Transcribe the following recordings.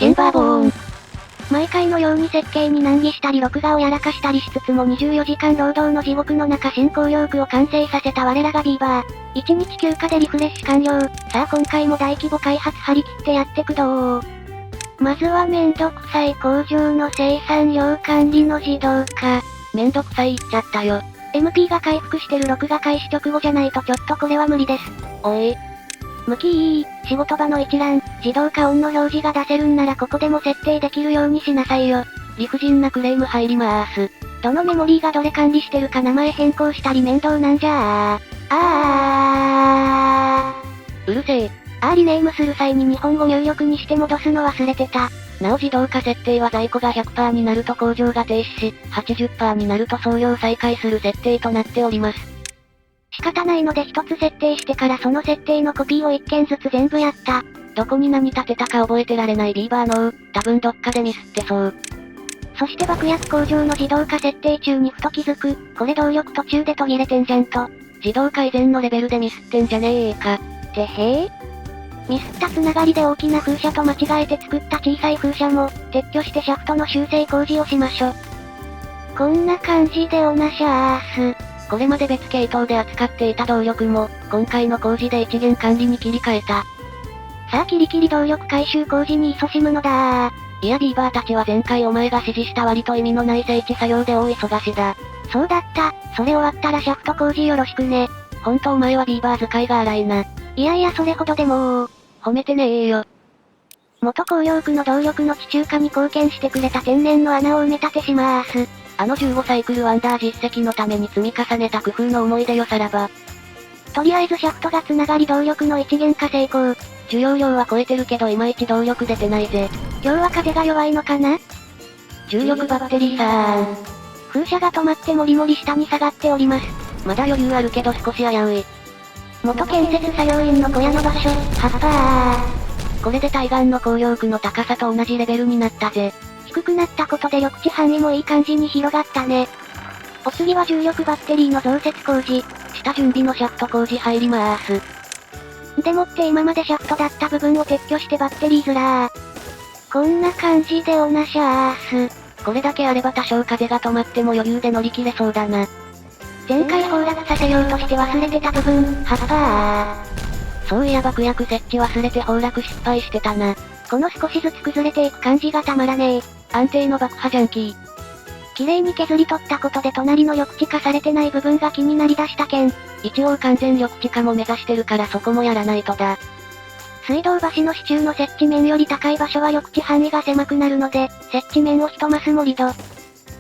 チェンバーボーン。毎回のように設計に難儀したり録画をやらかしたりしつつも24時間労働の地獄の中新興ヨークを完成させた我らがビーバー。1日休暇でリフレッシュ完了。さあ今回も大規模開発張り切ってやってくどー。まずはめんどくさい工場の生産量管理の自動化。めんどくさい言っちゃったよ。MP が回復してる録画開始直後じゃないとちょっとこれは無理です。おい。向き仕事場の一覧、自動化オンの表示が出せるんならここでも設定できるようにしなさいよ。理不尽なクレーム入りまーす。どのメモリーがどれ管理してるか名前変更したり面倒なんじゃうるせえ。リネームする際に日本語入力にして戻すの忘れてた。なお自動化設定は在庫が 100% になると工場が停止し、80% になると操業再開する設定となっております。仕方ないので一つ設定してからその設定のコピーを1件ずつ全部やった。どこに何立てたか覚えてられないビーバーの多分どっかでミスってそう。そして爆薬工場の自動化設定中にふと気づく。これ動力途中で途切れてんじゃんと。自動改善のレベルでミスってんじゃねえか。てへー。ミスったつながりで大きな風車と間違えて作った小さい風車も、撤去してシャフトの修正工事をしましょ。こんな感じでおなしゃーす。これまで別系統で扱っていた動力も、今回の工事で一元管理に切り替えた。さあキリキリ動力回収工事に勤しむのだー。いやビーバーたちは前回お前が指示した割と意味のない整地作業で大忙しだ。そうだった、それ終わったらシャフト工事よろしくね。ほんとお前はビーバー使いが荒いな。いやいやそれほどでも褒めてねえよ。元工業区の動力の地中化に貢献してくれた天然の穴を埋め立てしまーす。15サイクルワンダー実績のために積み重ねた工夫の思い出よさらば。とりあえずシャフトが繋がり動力の一元化成功。需要量は超えてるけどいまいち動力出てないぜ。今日は風が弱いのかな？重力バッテリーさーん。風車が止まってもりもり下に下がっております。まだ余裕あるけど少し危うい。元建設作業員の小屋の場所、葉っぱこれで対岸の工業区の高さと同じレベルになったぜ。低くなったことで緑地範囲もいい感じに広がったね。お次は重力バッテリーの増設工事。下準備のシャフト工事入りまーす。でもって今までシャフトだった部分を撤去してバッテリーずらー。こんな感じでおなしゃーす。これだけあれば多少風が止まっても余裕で乗り切れそうだな。前回崩落させようとして忘れてた部分、葉っぱそういや爆薬設置忘れて崩落失敗してたな。この少しずつ崩れていく感じがたまらねえ。安定の爆破ジャンキー。綺麗に削り取ったことで隣の緑地化されてない部分が気になりだしたけん。一応完全緑地化も目指してるからそこもやらないとだ。水道橋の支柱の設置面より高い場所は緑地範囲が狭くなるので、設置面を一マス盛り土。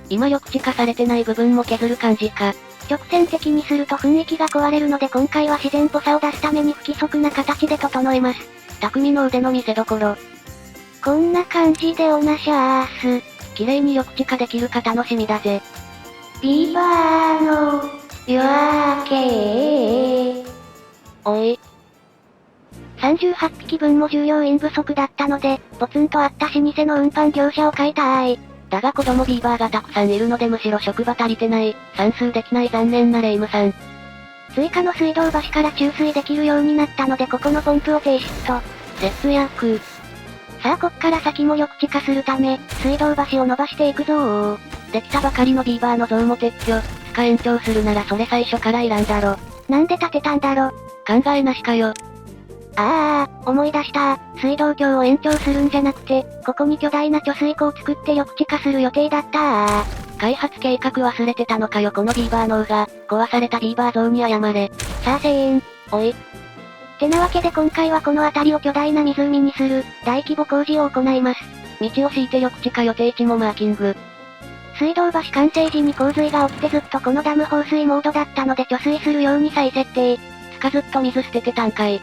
今緑地化されてない部分も削る感じか。直線的にすると雰囲気が壊れるので今回は自然っぽさを出すために不規則な形で整えます。匠の腕の見せ所。こんな感じでおなしゃーす。綺麗に緑地化できるか楽しみだぜ。ビーバーの夜明けおい。38匹分も従業員不足だったので、ポツンとあった老舗の運搬業者を買いたい。だが子供ビーバーがたくさんいるのでむしろ職場足りてない、算数できない残念なレイムさん。追加の水道橋から注水できるようになったのでここのポンプを停止と。節約。さあこっから先も緑地化するため、水道橋を伸ばしていくぞー。できたばかりのビーバーの像も撤去、使延長するならそれ最初からいらんだろ。なんで建てたんだろ。考えなしかよ。思い出した。水道橋を延長するんじゃなくて、ここに巨大な貯水湖を作って緑地化する予定だった開発計画忘れてたのかよこのビーバー脳が、壊されたビーバー像に謝れ。さあ1000円。おい。てなわけで今回はこの辺りを巨大な湖にする、大規模工事を行います。道を敷いて緑地化予定地もマーキング。水道橋完成時に洪水が起きてずっとこのダム放水モードだったので貯水するように再設定。ずっと水捨ててたんかい。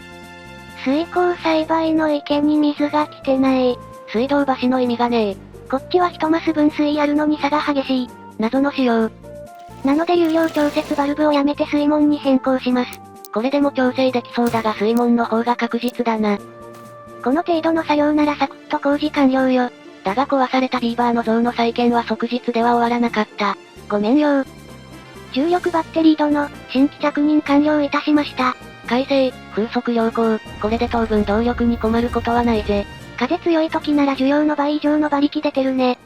水耕栽培の池に水が来てない。水道橋の意味がねえ。こっちは一マス分水やるのに差が激しい。謎の仕様。なので有料調節バルブをやめて水門に変更します。これでも調整できそうだが水門の方が確実だな。この程度の作業ならサクッと工事完了よ。だが壊されたビーバーの像の再建は即日では終わらなかった。ごめんよ。重力バッテリー度の新規着任完了いたしました。改正、風速良好、これで当分動力に困ることはないぜ。風強い時なら需要の倍以上の馬力出てるね。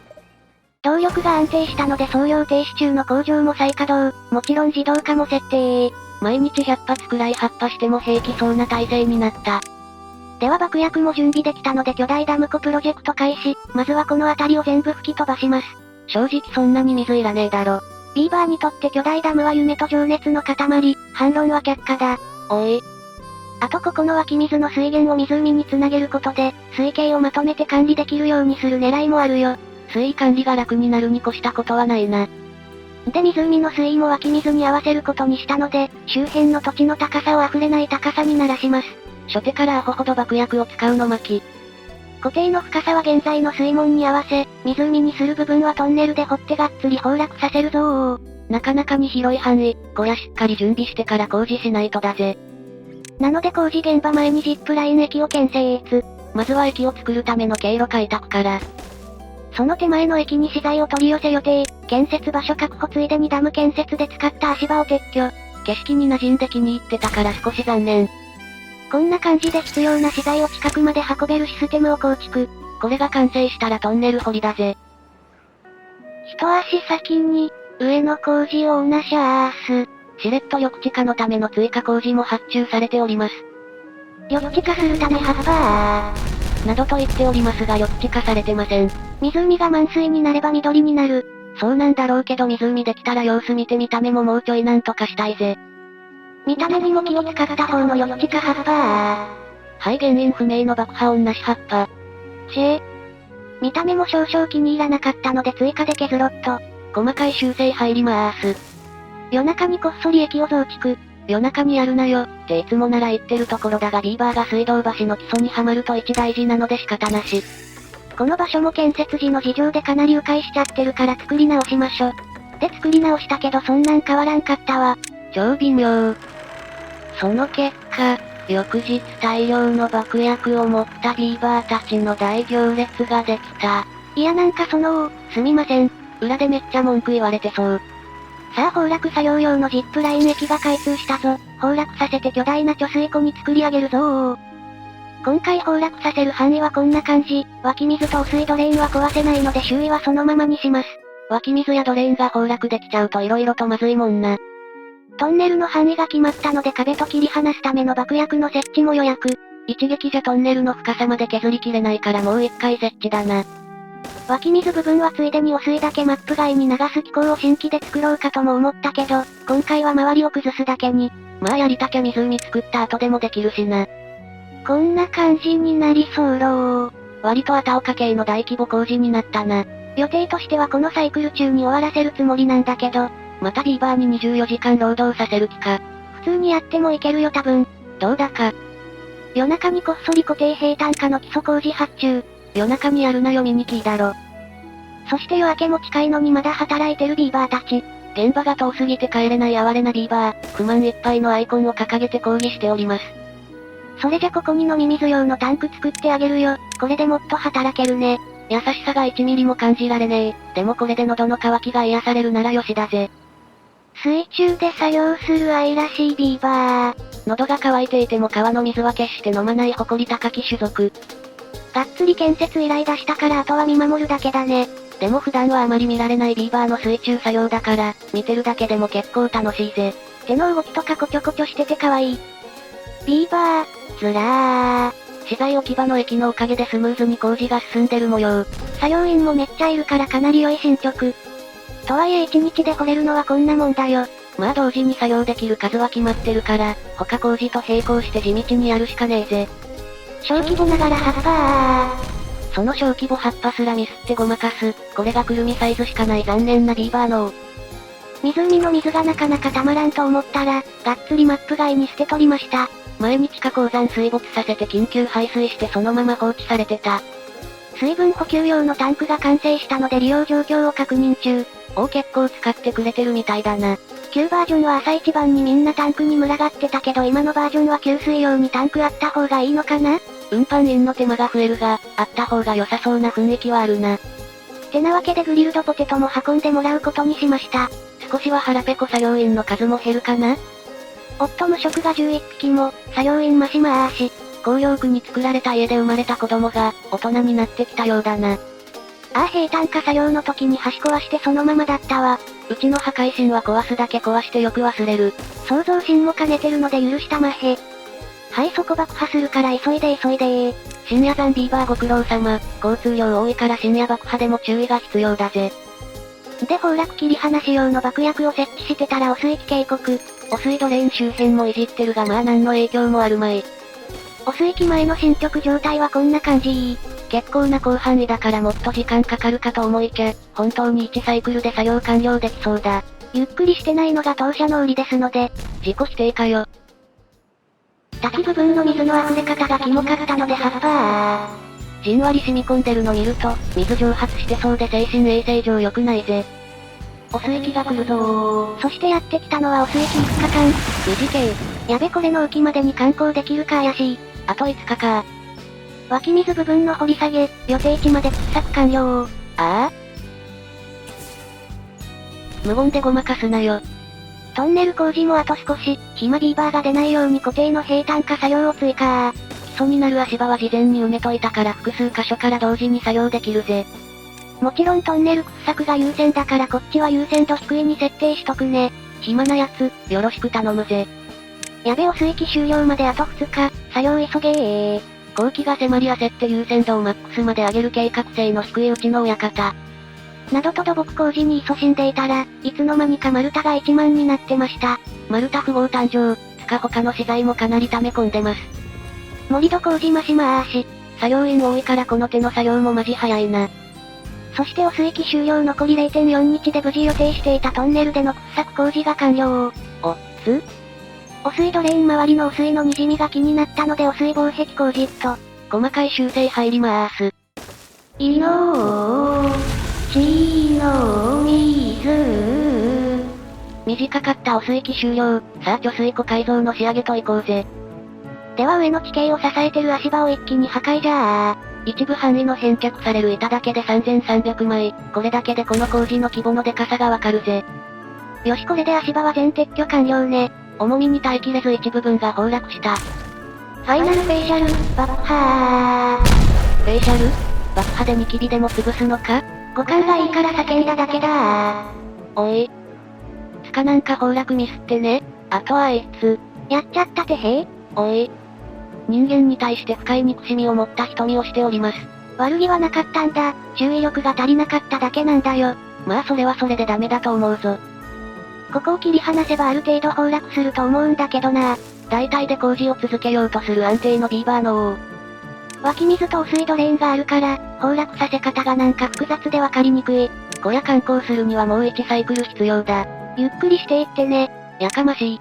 動力が安定したので操業停止中の工場も再稼働、もちろん自動化も設定。毎日100発くらい発破しても平気そうな体制になった。では爆薬も準備できたので巨大ダム湖プロジェクト開始、まずはこの辺りを全部吹き飛ばします。正直そんなに水いらねえだろ。ビーバーにとって巨大ダムは夢と情熱の塊、反論は却下だ。おい。あとここの湧き水の水源を湖につなげることで、水系をまとめて管理できるようにする狙いもあるよ。水位管理が楽になるに越したことはないな。で湖の水位も湧き水に合わせることにしたので、周辺の土地の高さを溢れない高さにならします。初手からアホほど爆薬を使うの巻。固定の深さは現在の水門に合わせ、湖にする部分はトンネルで掘ってがっつり崩落させるぞー。なかなかに広い範囲、こりゃしっかり準備してから工事しないとだぜ。なので工事現場前にジップライン駅を建設。まずは駅を作るための経路開拓から。その手前の駅に資材を取り寄せ予定、建設場所確保ついでにダム建設で使った足場を撤去。景色に馴染んで気に入ってたから少し残念。こんな感じで必要な資材を近くまで運べるシステムを構築。これが完成したらトンネル掘りだぜ。一足先に、上の工事をなしゃーす。しれっと緑地化のための追加工事も発注されております。緑地化するため葉っぱなどと言っておりますが緑地化されてません。湖が満水になれば緑になる。そうなんだろうけど湖できたら様子見て見た目ももうちょいなんとかしたいぜ。見た目にも気を使った方の緑地化葉っぱはい、原因不明の爆破音なし葉っぱ。見た目も少々気に入らなかったので追加で削ろっと。細かい修正入りまーす。夜中にこっそり駅を増築。夜中にやるなよ、っていつもなら言ってるところだがビーバーが水道橋の基礎にはまると一大事なので仕方なし。この場所も建設時の事情でかなり迂回しちゃってるから作り直しましょ。で作り直したけどそんなん変わらんかったわ。超微妙。その結果、翌日大量の爆薬を持ったビーバーたちの大行列ができた。いやなんかすみません。裏でめっちゃ文句言われてそう。さあ崩落作業用のジップライン駅が開通したぞ。崩落させて巨大な貯水湖に作り上げるぞー。今回崩落させる範囲はこんな感じ。湧き水と汚水ドレーンは壊せないので周囲はそのままにします。湧き水やドレーンが崩落できちゃうと色々とまずいもんな。トンネルの範囲が決まったので壁と切り離すための爆薬の設置も予約。一撃じゃトンネルの深さまで削りきれないからもう一回設置だな。湧き水部分はついでに汚水だけマップ外に流す機構を新規で作ろうかとも思ったけど、今回は周りを崩すだけに。まあやりたきゃ湖作った後でもできるしな。こんな感じになりそうろ。割とあ岡系の大規模工事になったな。予定としてはこのサイクル中に終わらせるつもりなんだけど、またビーバーに24時間労働させる気か。普通にやってもいけるよ多分。どうだか。夜中にこっそり固定平坦化の基礎工事発注。夜中にやるなよミニキーだろ。そして夜明けも近いのにまだ働いてるビーバーたち。現場が遠すぎて帰れない哀れなビーバー、不満いっぱいのアイコンを掲げて抗議しております。それじゃここに飲み水用のタンク作ってあげるよ。これでもっと働けるね。優しさが1ミリも感じられねえ。でもこれで喉の渇きが癒されるならよしだぜ。水中で作業する愛らしいビーバー。喉が渇いていても川の水は決して飲まない誇り高き種族。がっつり建設依頼出したからあとは見守るだけだね。でも普段はあまり見られないビーバーの水中作業だから、見てるだけでも結構楽しいぜ。手の動きとかこちょこちょしてて可愛い。ビーバー、ずらー。資材置き場の駅のおかげでスムーズに工事が進んでる模様。作業員もめっちゃいるからかなり良い進捗。とはいえ1日で掘れるのはこんなもんだよ。まあ同時に作業できる数は決まってるから、他工事と並行して地道にやるしかねえぜ。小規模ながら葉っぱー。その小規模葉っぱすらミスってごまかす。これがくるみサイズしかない残念なビーバーの。湖の水がなかなかたまらんと思ったら、がっつりマップ外に捨て取りました。前に地下鉱山水没させて緊急排水してそのまま放置されてた。水分補給用のタンクが完成したので利用状況を確認中。結構使ってくれてるみたいだな。旧バージョンは朝一番にみんなタンクに群がってたけど今のバージョンは給水用にタンクあった方がいいのかな？運搬員の手間が増えるが、あった方が良さそうな雰囲気はあるな。てなわけでグリルドポテトも運んでもらうことにしました。少しは腹ペコ作業員の数も減るかな？無職が11匹も、作業員増しまーし。公領区に作られた家で生まれた子供が、大人になってきたようだな。ああ平坦化作業の時に端壊してそのままだったわ。うちの破壊神は壊すだけ壊してよく忘れる。創造神も兼ねてるので許したまへ。はいそこ爆破するから急いで急いで深夜山ビーバーご苦労様、交通量多いから深夜爆破でも注意が必要だぜ。で崩落切り離し用の爆薬を設置してたら汚水器警告。汚水ドレーン周辺もいじってるがまあ何の影響もあるまい。汚水器前の進捗状態はこんな感じ。結構な広範囲だからもっと時間かかるかと思いきや、本当に1サイクルで作業完了できそうだ。ゆっくりしてないのが当社の売りですので。自己否定かよ。滝部分の水の溢れ方がキモかったので8%。じんわり染み込んでるの見ると、水蒸発してそうで精神衛生上良くないぜ。汚水器が来るぞー。そしてやってきたのは汚水器5日間。短え。やべこれの浮きまでに観光できるか怪しい。あと5日か。湧き水部分の掘り下げ、予定地まで掘削完了。ああ無言でごまかすなよ。トンネル工事もあと少し、暇ビーバーが出ないように固定の平坦化作業を追加。基礎になる足場は事前に埋めといたから複数箇所から同時に作業できるぜ。もちろんトンネル掘削が優先だからこっちは優先度低いに設定しとくね。暇なやつ、よろしく頼むぜ。やべ汚水器終了まであと2日、作業急げー。工期が迫り焦って優先度をマックスまで上げる計画性の低いうちの親方。などと土木工事に勤しんでいたら、いつの間にか丸太が1万になってました。丸太富豪誕生、つか他の資材もかなり溜め込んでます。盛り土工事増しまーし。作業員多いからこの手の作業もマジ早いな。そして汚水器終了残り 0.4 日で無事予定していたトンネルでの掘削工事が完了。汚水ドレーン周りの汚水の滲みが気になったので汚水防壁工事と、細かい修正入りまーす。いのーちの水。短かった汚水器終了。さあ貯水湖改造の仕上げといこうぜ。では上の地形を支えてる足場を一気に破壊じゃー。一部範囲の返却される板だけで3300枚。これだけでこの工事の規模のでかさがわかるぜ。よしこれで足場は全撤去完了ね。重みに耐えきれず一部分が崩落した。ファイナルフェイシャル、爆破ー。フェイシャル爆破でニキビでも潰すのか？五感がいいから叫んだだけだー。おい。つかなんか崩落ミスってね。あとはあいつ。やっちゃったてへー。おい。人間に対して深い憎しみを持った瞳をしております。悪気はなかったんだ。注意力が足りなかっただけなんだよ。まあそれはそれでダメだと思うぞ。ここを切り離せばある程度崩落すると思うんだけどな。大体で工事を続けようとする安定のビーバーの王。湧き水と汚水ドレーンがあるから、崩落させ方がなんか複雑でわかりにくい。小屋観光するにはもう1サイクル必要だ。ゆっくりしていってね。やかましい。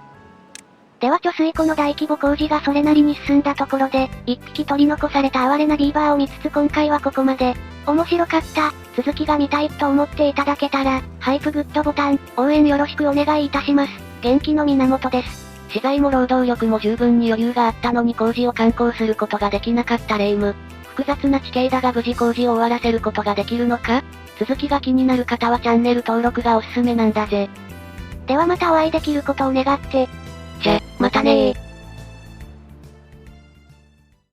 では貯水湖の大規模工事がそれなりに進んだところで、一匹取り残された哀れなビーバーを見つつ今回はここまで。面白かった、続きが見たいと思っていただけたら、ハイプグッドボタン、応援よろしくお願いいたします。元気の源です。資材も労働力も十分に余裕があったのに工事を敢行することができなかったレイム。複雑な地形だが無事工事を終わらせることができるのか？続きが気になる方はチャンネル登録がおすすめなんだぜ。ではまたお会いできることを願って。じゃ、またねー。